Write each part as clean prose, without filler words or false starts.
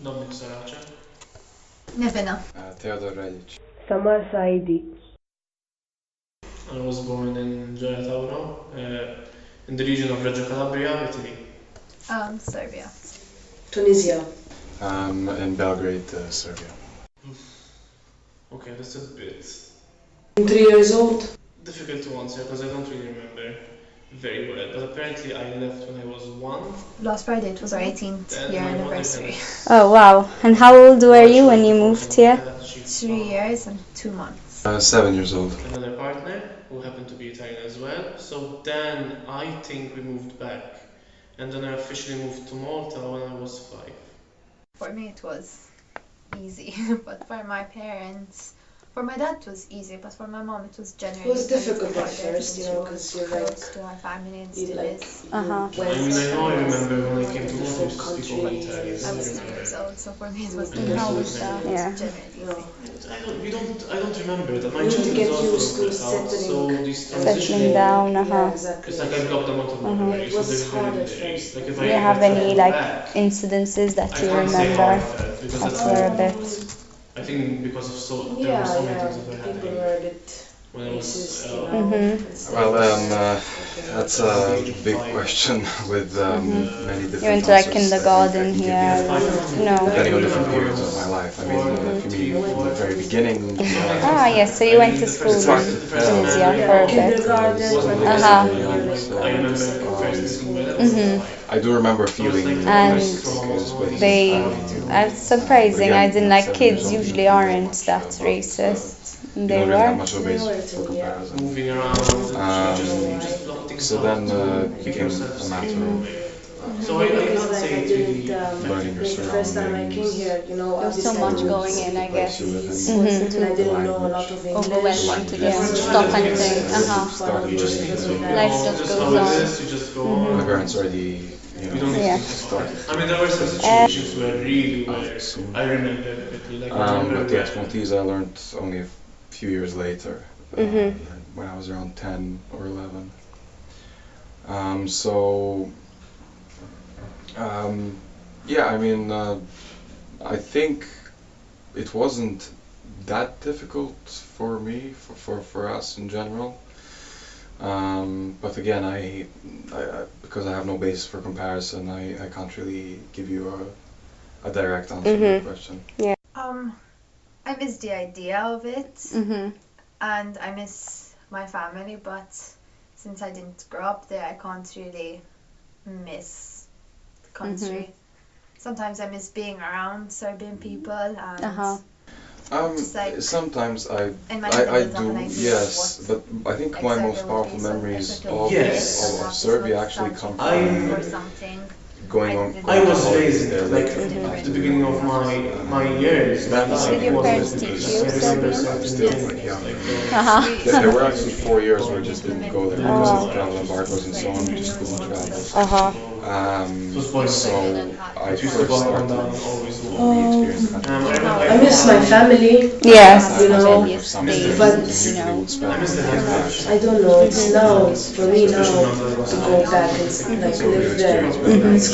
Dominik Sarace. Nevena. Theodor Relic. Samar Saidi. I was born in Gioia Tauro, in the region of Reggio Calabria, Italy. Serbia. Tunisia. In Belgrade, Serbia. Okay, that's a bit 3 years old. difficult to answer because I don't really remember very well. But apparently I left when I was 1. Last Friday it was our 18th Then year my mother anniversary. Oh wow. And how old were you when you moved here? 3 years and 2 months. 7 years old. Another partner who happened to be Italian as well. So then I think we moved back. And then I officially moved to Malta when I was 5. For me it was easy, but for my parents, for my dad it was easy, but for my mom it was generally It was difficult at harder first, because you know, she was 'cause you're like- close to our family and You still like. is. Uh-huh. you went I mean, I know I somewhere. remember when I came to Malta, I used to speak Country. only Italian. I was 3 years old, so for me it was And how was that? it was Yeah. generally No. easy. I don't remember that. My You need to childhood get is also used to spread out, so settling these and transitions. Settling down, Yeah, uh-huh. exactly. It's like I blocked them out of my memory. It So was they're hard really at days. first. Like if Do I you have travel any like back, incidences that I you can't say remember? how I felt because That that's were a how- bit. I think because of there were Yeah, so many yeah. things that were People happening were a bit when I was. racist, you Uh, know. Mhm. and stuff. Well, that's a big question with many different You went to like answers. kindergarten I can give you, here? No. depending on different periods of my life. I mean, if you mean the very beginning. Ah yes, so you went to school It's hard in to Tunisia tell. for a bit. Kindergarten, Uh-huh. I remember first listening to it. Mhm. I do remember feeling And because they, it's surprising. I didn't like kids usually aren't that racist. you They don't really have were. much of a basis for comparison. Moving around, you just block things So out, then keep became yourself a safe. matter of So I can't say I it's really. didn't, learning your like the first time I came surroundings. here, you know, There was so obviously much going in, I guess. you live in. Mhm. and I didn't know a lot of English. Overwhelming to just stop and think. Uh-huh. Started You just need to learning. know Life just just goes how on. it is, you just go My on. parents already, You don't need Yeah. to start. I mean, there were some situations where really were. I remember vividly. Like, I remember But yes, Maltese I learned only a few years later, Mhm. when I was around 10 or 11. So, yeah, I mean, I think it wasn't that difficult for me, for us in general. But again, because I have no basis for comparison, I can't really give you a direct answer to the question. I miss the idea of it, Mhm. and I miss my family, but since I didn't grow up there, I can't really miss the country. Sometimes I miss being around Serbian people, and Uh-huh. Just like Sometimes in my I head do, have an idea of yes, what, but I think like, my Serbia most would powerful be, so memories if I could of, live Yes. and have of this Serbia little actually come statue from or something. going on. I was raised there, like at the beginning of my years. My life Did your was parents like teach this. you I remember Serbian? certain Still things, like young. like, Uh-huh. There were actually 4 years where I just didn't go there because of travel embargoes and so on, we just couldn't travel. Uh-huh. So I used to first go up and started down always. to re-experience the country. I miss my family. Yes. You know, but I don't know. It's now for me now to go back and like live there. It's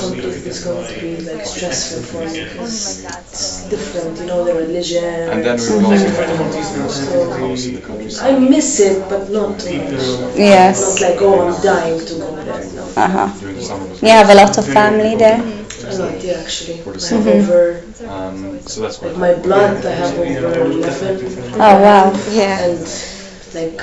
going to be like stressful for me Only because like that. it's different. You know, the religion. And then we would also Like, have a house in the countryside. I miss it, but not too much. Yes. Not like, oh, I'm dying to go there. No, Uh-huh. During the summer was You have a lot of family there? a lot, yeah, actually. I have over, so that's like what my blood, I have over 11. Oh wow. And like,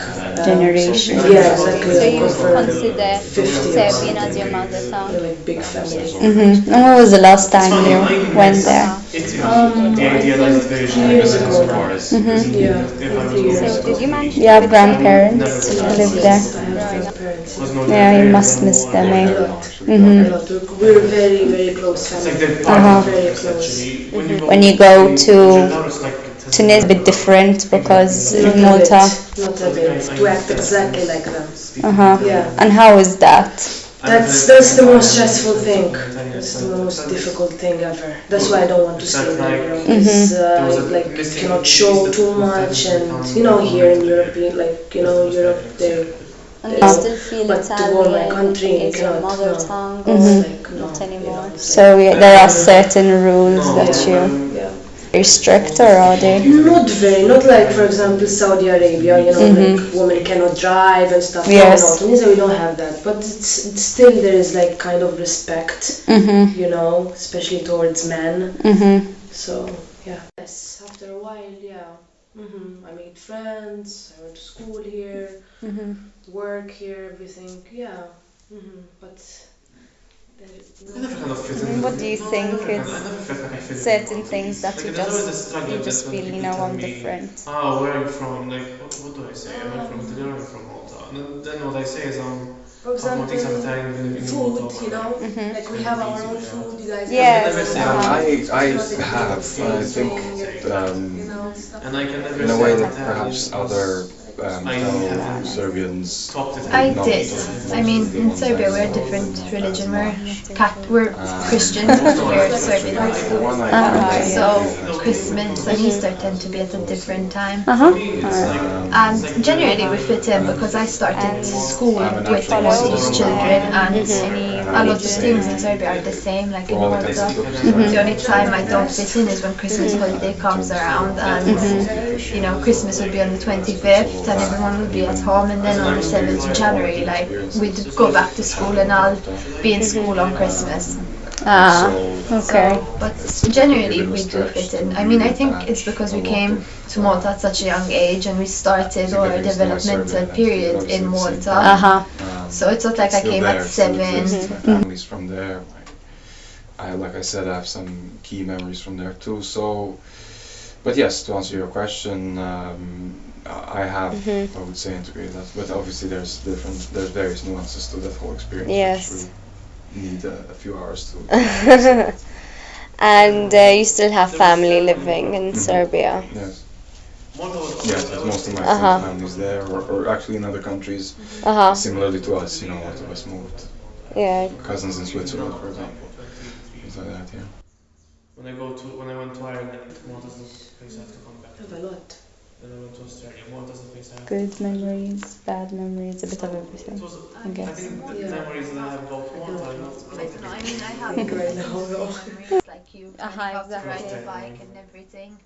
Generation. yeah, exactly. So like you over consider 50 or Serbian as your mother yeah, tongue? like big family. Mm-hmm. And when was the last time you went there? The idealized version. 2 years ago. Mm-hmm. Yeah, 3 years So ago. did you manage to have grandparents who live there? I have parents. Yeah, you must miss them, A eh? lot. Mhm. A lot. We're very, very close It's like family. they're Uh-huh. Very close. When you go to Tunisia, a bit different because Not a Malta. bit. Not a bit. To act exactly like them. Uh-huh. Yeah. And how is that? That's the most stressful thing. That's the most difficult thing ever. That's why I don't want to stay there. You know, because like you cannot show too much, and you know here in Europe, like you know Europe, they And you still feel but to go in my Italian country is your cannot, mother no. tongue, It's or like, no, not anymore. it's So there are certain rules No, that you yeah. very strict, or are they? Not very, not like for example Saudi Arabia, like women cannot drive and stuff. Yes. No, Tunisia we don't have that, but it's still there is like kind of respect, especially towards men. So yeah. Yes, after a while, yeah. I made friends. I went to school here, work here, everything. Yeah. But I never kind of fit in. What do you think? I never It's felt like I fit in. certain things that Like, you there's always a just struggle just when feel, people tell I'm me, different. where are you from? Like, what do I say? I'm from Italy, I'm from Malta. And then what I say is, for example, I'm Italian, living in food, Malta. like we have our own food. You guys Yes. I have, I think, And I can never in a say way I'm that Italian perhaps because other I fellow haven't Serbians talked it I not did. I mean, in Serbia we're a different religion. We're Christians, but we're Serbian Orthodox. So Christmas and Easter tend to be at a different time. And generally we fit in because I started school with Maltese children, and a lot of things in Serbia are the same, like in Malta. The only time I don't fit in is when Christmas holiday comes around, and Christmas would be on the 25th and everyone would be at home, and then on the 7th of January, like, we'd go back to school and I'll be in school on Christmas. Okay. So, but generally we do fit in. I mean, I think it's because we came to Malta at such a young age and we started our developmental period in Malta. So it's not like I came at 7. My family's from there. Like I said, I have some key memories from there too. So, but yes, to answer your question, I have, I would say, integrated that. But obviously, there's various nuances to that whole experience. Yes. Which we need a few hours to. And you still have family living in Serbia. Yes. Yes, most of my family's there, or actually in other countries. Similarly to us, most of us moved. Yeah. Cousins in Switzerland, for example. Things like that, yeah. When I went to Ireland, Malta's the place I have to come back to. I have a lot. Then I went to Australia, Malta's the place I have to Good memories, bad memories, a bit of everything. It was, I guess. I think the memories that I have about Malta are not. I don't know, I mean, I have Right now, though. memories like you, how to exactly. ride a bike and everything.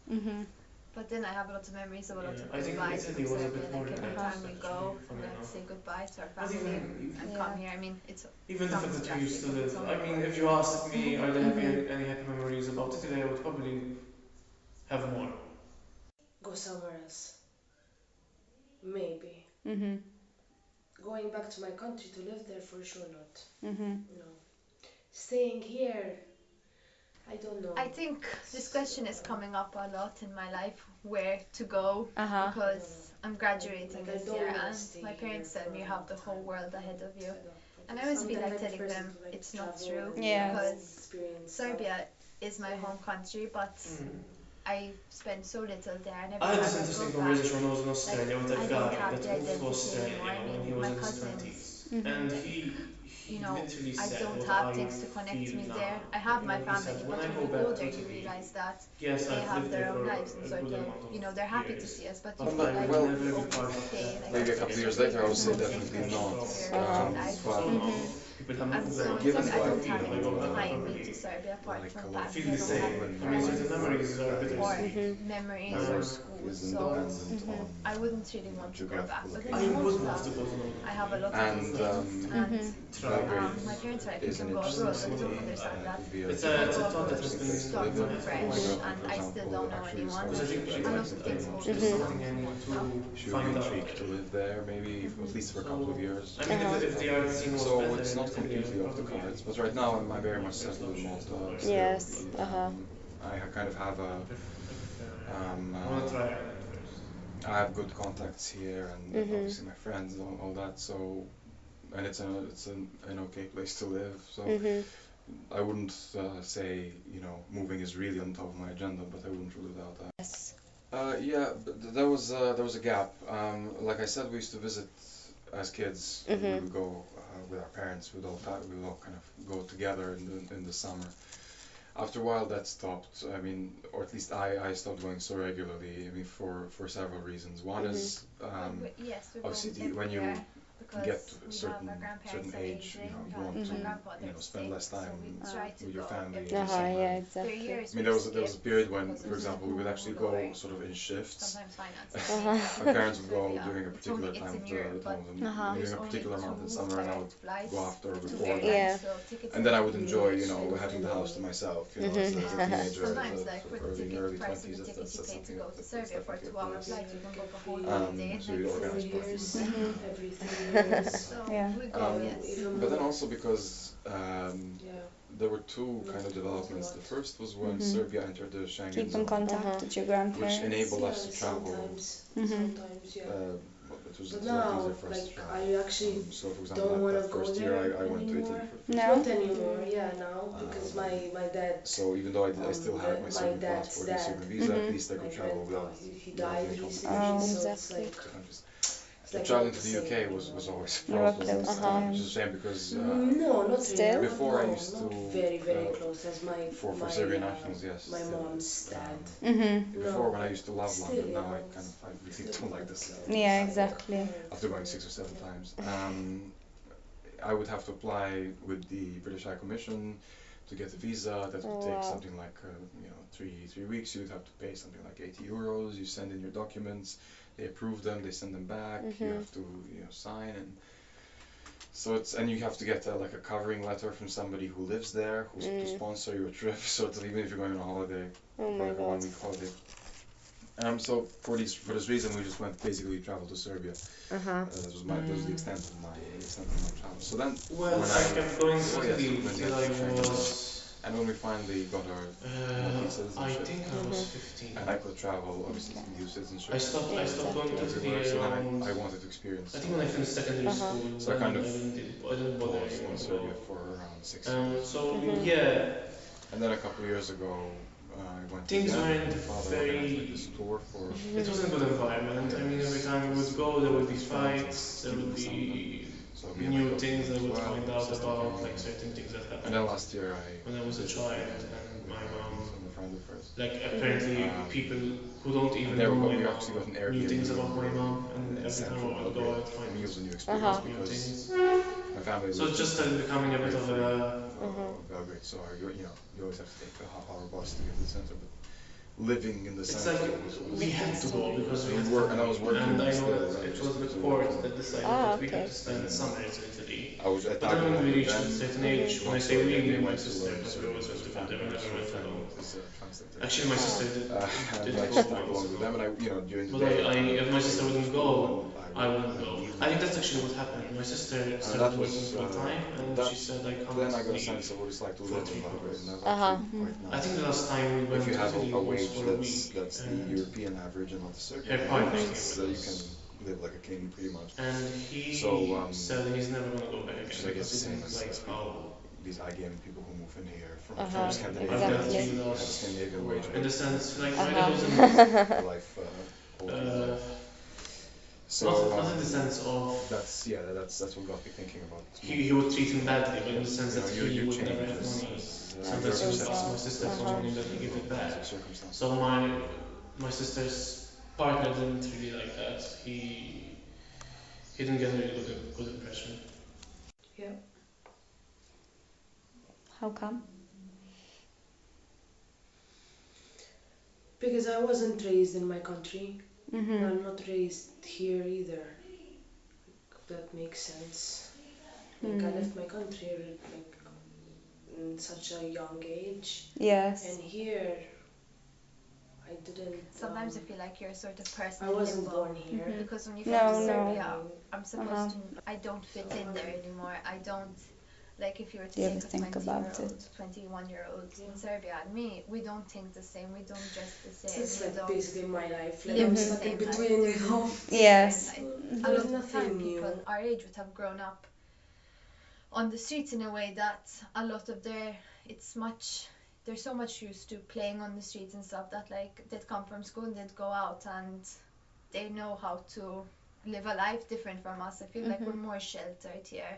But then I have a lot of memories of a lot of I think goodbyes Italy from was a Serbia. bit more Like every relaxed, time we actually, go, funny we enough. say goodbye to our But family even and come here. I mean, it's if sounds the two used to drastic, live, but I mean, if you asked me, are there any happy memories about Italy, I would probably have more. Go somewhere else. Maybe. Going back to my country to live there, for sure not. No. Staying here, I don't know. I think this question is coming up a lot in my life, where to go, because I'm graduating this year and my parents said you have the whole world ahead of you. And I always feel like telling them it's not true, because Serbia is my home country, but I spend so little there. I never I had this ever interesting go back. conversation when I was in Australia with I a don't guy have that the moved to identity Australia anymore. I when he mean, was my in his cousins, 20s. And he literally I said don't what have I things to connect feel me now. there. I have my He family, said, but when I when go you back go to there, you Italy, realize that yes, they I've have lived their there own for lives and a sort good of, amount of they're happy to years. see us, but But you feel like well, you never always part of stay. that. Like, Maybe a couple of years later, I would say definitely not. People have And moved so there. it's given like I what I don't have feel, any I tying me probably to Serbia apart like from a that. feel I the don't same. have I mean, certain memories are or bittersweet. memories My or work school, is so independent on I wouldn't really want to go back. But geographical I in would Malta, love to go to London. I have a lot of And instincts, and Belgrade my parents are like, you is can an go interesting abroad, but they city. don't understand that. It would be It's a a thought that has interesting been place to Start live from in. fresh, My girlfriend, and for I still example, don't know actually anyone. Because I think she A lot lives of in things Denmark. will it's just something I need to She would find be out. intrigued to live there, maybe at least for a couple of years. I mean, if the art scene was So better, it's not then completely off the probably- cards, but right now I'm very much settled in Malta. Still. Yes, I kind of have a. I want to try Ireland first. I have good contacts here, and obviously my friends and all that. So, and it's an okay place to live. So, I wouldn't say moving is really on top of my agenda, but I wouldn't rule it out. Yes. Yeah, but there was a gap. Like I said, we used to visit as kids. We would go with our parents. We would all kind of go together in the summer. After a while, that stopped. I mean, or at least I stopped going so regularly. I mean, for several reasons. One is Yes, we're obviously going when you everywhere. because get to a we certain have our grandparents are age, aging, you my want to, grandfather spend less sick, time so we try to with your go family. every and year. somewhere. Yeah, 3 exactly. years I mean, we there was a skip period when, because for example, we would actually go sort of in shifts. sometimes finances. Our parents would go Serbia. during a It's only particular it's time in of Europe, the time but of the, Uh-huh. during a only particular month in two summer, and I would direct flights go after to before. Yeah. so tickets And then I would are enjoy, huge. having the house to myself, as a Yeah. teenager, Sometimes, as a like, sort for of the early ticket price of 20s, the ticket that's you pay to something go to that's Serbia for a definitely 2-hour appeals. flight, you can go for a whole day. So you Like, organize 4 parties. years, Mhm. every 3 years. so Yeah. we go, yes. Even But then more. also because Yeah. there were two kind of developments. The first was when Mhm. Serbia entered the Schengen Keep in zone, contact with your which grandparents. enabled us to travel. Sometimes, yeah. It was But a lot now, easier for us to like, travel. I actually So, for don't example, wanna that go first year there I went to Italy anymore. for No? Not anymore, yeah, now, because my dad, So even though I still had my my Serbian dad's passport and dad. Serbian visa, Mhm. at least I my could travel grandpa, without he without died any recently, Oh, complications. so it's exactly. like, To countries. it's like Traveling not to the the UK same was anymore. always a You were problem. close to him. Which is a shame because No, not Still? really. Before I no, used not to, very, very uh, close as my for my, Serbian nationals, yes. my still. mom's dad. Mhm. Before, No, when I used to love still, London, now I yeah, kind of I really still don't like this. Yeah, exactly. After going 6 or 7 times, I would have to apply with the British High Commission to get a visa. That would Oh, take wow. something like three weeks. You would have to pay something like €80. You send in your documents, they approve them, they send them back. You Mhm. have to sign, and so it's, and you have to get like a covering letter from somebody who lives there, who's to sponsor your trip. So it's, even if you're going on a holiday, Oh my like a god. 1 week holiday. So for this reason, we just went basically travel to Serbia. Uh-huh. That was the extent of my travel. So then, Well, when I kept going to oh, yes, Italy when till the I Schengen was, zone. And when we finally got our Maltese I citizenship, think I was Mhm. 15. and I could travel, obviously, Okay. EU citizenship. I stopped going to Italy everywhere, so then around, I wanted to experience. I think when I finished secondary Uh-huh. school, So I then kind of I didn't bother paused anymore in to Serbia go. for around 6 years. So Mhm. yeah, And then a couple of years ago, I went Things to weren't my father very- organized like this tour for. it was a good environment. I mean, every time we would go, there would be fights, there would be So me and my new girlfriend things I as would well, find my out sister about, came, like certain things that And happened then last year when I was a child, and my mom, some friend of hers. like apparently people who don't even And there know we my actually got an mom knew Airbnb things about my mom, and in every time I central would go, Belgrade. I'd For find me, it was a new Uh-huh. experience new because things. my family So was it just started becoming a bit of a Belgrade, so you always have to take a half-hour bus to get to the center. But living in the It's center like was we had to go because we had and I was working and I know still, that it just was the because of court work. that decided Ah, that we okay. had to spend summers in Italy. I was at But then when we reached a then, certain age, when I once say we, they my went to sister, learn because we always went together, we never went alone. as a translator. Actually, my sister did And I go just tag along once. with them, and during the But day. if my sister wouldn't go, I wouldn't go. I think that's actually what happened. My sister that started was, working full time, and that- she said I can't Then I got a leave. sense of what it's like to live in Belgrade, and that's Uh-huh. actually quite nice. I think the last time we went If you to have Italy a was wage for a week, that's the and, European average and not the Serbian Her partner average, came so with you us. can live like a king pretty much. and he So, said he's never gonna go back Which is, again I guess, because the he same didn't as like how these iGaming people who move in here from Uh-huh, Scandinavia. I've got exactly. to The Scandinavian wage in the sense like Uh-huh. I wasn't life. quality of life. So not in the sense of that's what got me thinking about. he would treat him badly, but in the sense that You know, he you would never change have as- money. as Sometimes he would circumstances- ask my sister for Uh-huh. money that he give it back. circumstances. So my sister's partner didn't really like that. He didn't get a really good impression. Yeah. How come? Because I wasn't raised in my country. Mm-hmm. I'm not raised here either. If that makes sense. Like I left my country like in such a young age, Yes. and here I didn't. Sometimes I feel like you're sort of person I in wasn't limbo. born here. Mhm. Because when you No, come to no. Serbia, I'm supposed Uh-huh. to. I don't fit in there anymore. I don't. Like if you were to Do you ever take a think about 20-year-old, 21-year-old in Serbia and me, we don't think the same. We don't dress the same. It's we like don't basically my life. Like live I'm the stuck in same life. between, you know. Yes. A There's lot of the nothing time, new. people our age would have grown up on the streets in a way that a lot of they're so much used to playing on the streets and stuff that like they'd come from school and they'd go out and they know how to live a life different from us. I feel like we're more sheltered here.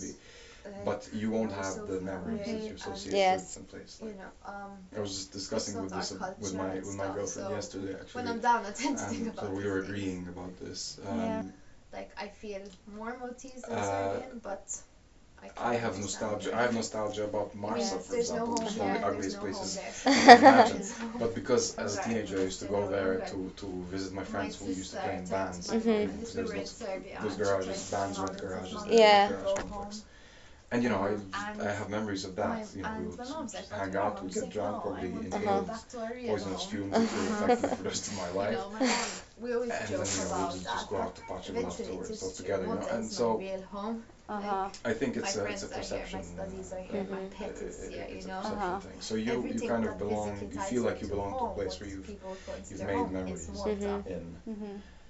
be. But you won't have so the memories far that away you associate Yes. with some place. you Like, know, I was just discussing not with this our with culture my and stuff, girlfriend so yesterday when actually. I'm down, I tend to think about So we these were things. agreeing about this. Yeah. Like I feel more Maltese than Uh, Serbian, but I have nostalgia. I have nostalgia about Marsa, Yes, for there's no example, home which is one of the there, ugliest there's no places home you there. can imagine. There's no But because as a Right, teenager I used to go so there okay. to visit my friends who used to play in bands. My mom, and Because we there's were in lots of Serbia, those and she tried garages, to bands tell rent us garages mom there, Yeah. garage go complex. home. And you know, And I have memories of that. You know, we and would my mom said, but hang your out, mom we'd said, get drunk, no, I probably want to go inhale back to our real poisonous home. fumes which will affect me for the rest of my You life. know, my mom, we always And then, joke you know, about we'd that, just go out to but Portugal eventually afterwards, it's all just together, you know. Malta And is so my real home. Uh-huh. I think My it's a friends are here, perception. my studies are here, my pet is here, It's you a know. perception thing. So you Everything kind of that belong. physically You ties feel like you you belong to a home, place what where you've people consider made home, memories is Malta. in.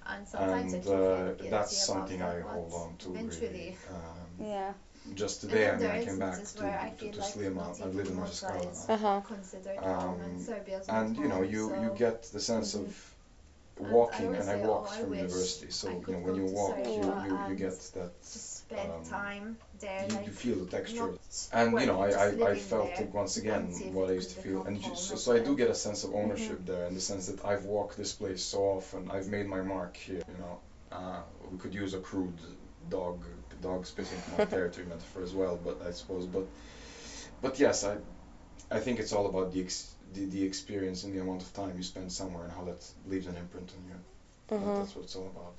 And sometimes I And do feel guilty that's about something that, I but hold on to eventually. really. Yeah. Just And today, I then mean, there I are came back instances where I feel to like Sliema. not I live in even Marsa Malta Skala is now. Uh-huh. considered home, and Serbia's not And you know, home, you so get the sense of And walking, I and always I say, walked oh, I from wish university. So I you could know, when go you to walk, Serbia you and get that. just spend um, time there, You, like you feel the texture. not And you know, working, just I living felt there it once again and see if what it I used to could feel, become and home so I do again. get a sense of ownership there, in the sense that I've walked this place so often. I've made my mark here. You know, we could use a crude dog spitting from our territory metaphor as well, but I suppose, but yes, I think it's all about the experience and the amount of time you spend somewhere and how that leaves an imprint on you. That's what it's all about.